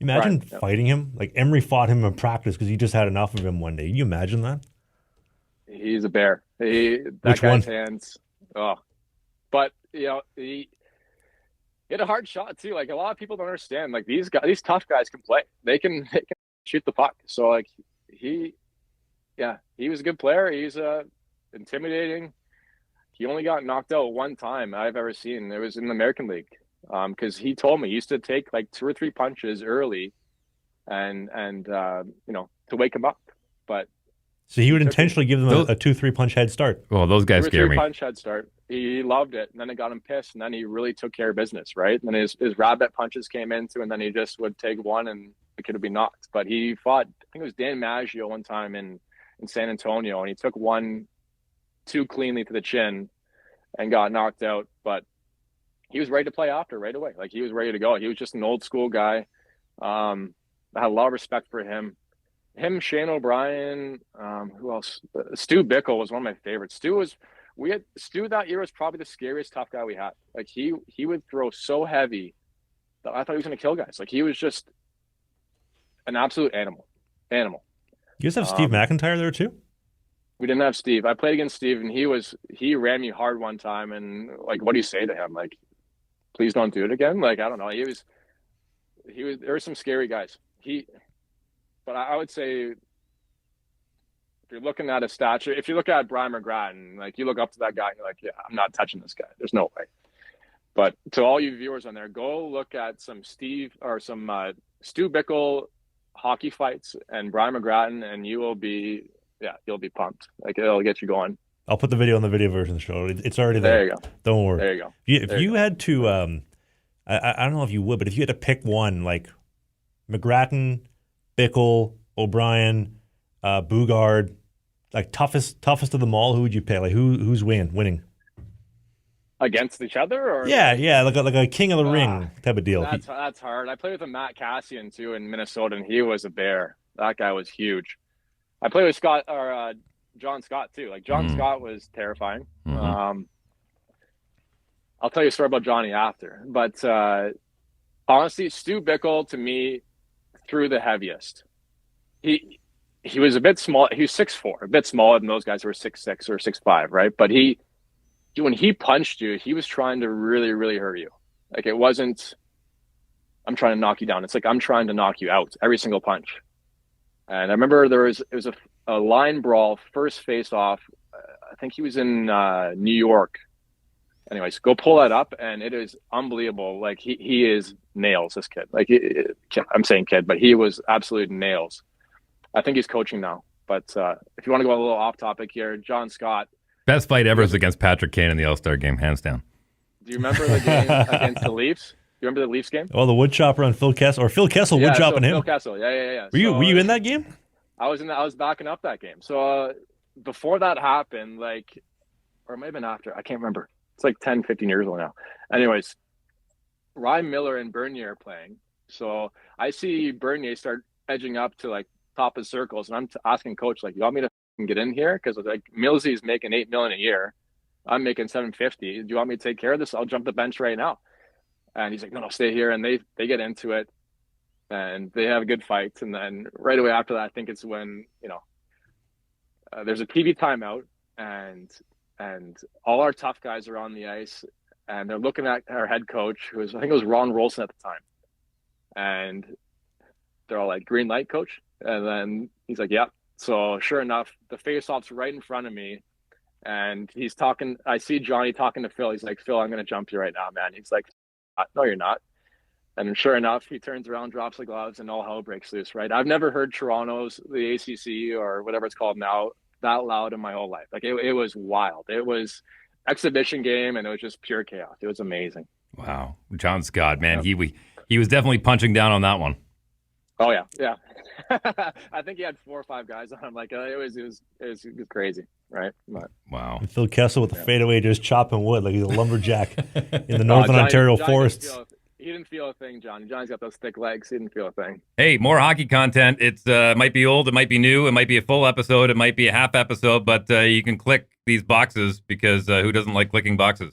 Imagine Brian, yeah. fighting him. Like Emery fought him in practice because he just had enough of him one day. Can you imagine that? He's a bear. That Which one? guy's hands. Oh, but he had a hard shot too. Like a lot of people don't understand. Like these guys, these tough guys can play. They can shoot the puck. So like he, yeah, he was a good player. He's intimidating. He only got knocked out one time I've ever seen. It was in the American League. Because he told me he used to take like two or three punches early, and to wake him up. But So he he would took it intentionally give them Those, a 2-3 punch head start. well, those two guys or scare three me. punch head start. He loved it, and then it got him pissed, and then he really took care of business, right? And then his rabbit punches came into, and then he just would take one, and it could have been knocked. But he fought. I think it was Dan Maggio one time in San Antonio, and he took one too cleanly to the chin and got knocked out. But he was ready to play after right away. Like he was ready to go. He was just an old school guy. I had a lot of respect for him. Shane O'Brien, who else? Stu Bickle was one of my favorites. Stu that year was probably the scariest tough guy we had. Like he would throw so heavy that I thought he was going to kill guys. Like he was just an absolute animal. Animal. You guys have Steve McIntyre there too? We didn't have Steve. I played against Steve, and he ran me hard one time. And like, what do you say to him? Like, please don't do it again. Like, I don't know. There were some scary guys. But I would say if you're looking at a stature, if you look at Brian McGrattan, like you look up to that guy and you're like, yeah, I'm not touching this guy. There's no way. But to all you viewers on there, go look at some Stu Bickle hockey fights and Brian McGrattan, and you'll be pumped. Like it'll get you going. I'll put the video on the video version of the show. It's already There there. you go. Don't worry. There you go. If you had to, I don't know if you would, but if you had to pick one, like McGrattan, Bickle, O'Brien, Bugard, like toughest of them all, who would you pick? Like who's winning? Against each other, or Yeah, like a king of the ring type of deal. That's hard. I played with a Matt Cassian too in Minnesota, and he was a bear. That guy was huge. I played with John Scott too. Like John Scott was terrifying. Mm-hmm. I'll tell you a story about Johnny after, but honestly, Stu Bickle to me threw the heaviest. He was a bit small. He was 6'4", a bit smaller than those guys who were 6'6" or 6'5", right? But when he punched you, he was trying to really, really hurt you. Like it wasn't, I'm trying to knock you down. It's like I'm trying to knock you out every single punch. And I remember it was a line brawl, first face off. I think he was in New York. Anyways, go pull that up, and it is unbelievable. Like he is nails, this kid. Like I'm saying kid, but he was absolute nails. I think he's coaching now. But if you want to go a little off topic here, John Scott. Best fight ever is against Patrick Kane in the All-Star game, hands down. Do you remember the game against the Leafs? Do you remember the Leafs game? Oh, the wood chopper on Phil Kessel, or Phil Kessel wood chopping him. Phil Kessel, yeah. Were you in that game? I was backing up that game. So before that happened, like, or it might have been after. I can't remember. It's like 10, 15 years ago now. Anyways, Ryan Miller and Bernier are playing. So I see Bernier start edging up to like top of circles, and I'm asking coach, like, you want me to get in here? Because like Millsy's making $8 million a year. I'm making $750. Do you want me to take care of this? I'll jump the bench right now. And he's like, no, stay here. And they get into it, and they have a good fight. And then right away after that, I think it's when there's a TV timeout, and all our tough guys are on the ice, and they're looking at our head coach, I think it was Ron Rolson at the time, and they're all like, green light, coach. And then he's like, yeah. So sure enough, the face-off's right in front of me, and he's talking. I see Johnny talking to Phil. He's like, Phil, I'm going to jump you right now, man. He's like, no, you're not. And sure enough, he turns around, drops the gloves, and all hell breaks loose, right? I've never heard the ACC or whatever it's called now, that loud in my whole life. Like it was wild. It was exhibition game, and it was just pure chaos. It was amazing. Wow. John Scott, man, he was definitely punching down on that one. Oh yeah. I think he had 4 or 5 guys on him. Like it was crazy, right? But, wow. And Phil Kessel with the fadeaway just chopping wood like he's a lumberjack in the Northern Ontario forests. He didn't feel a thing, Johnny. Johnny's got those thick legs. He didn't feel a thing. Hey, more hockey content. It's might be old, it might be new, it might be a full episode, it might be a half episode, but you can click these boxes because who doesn't like clicking boxes?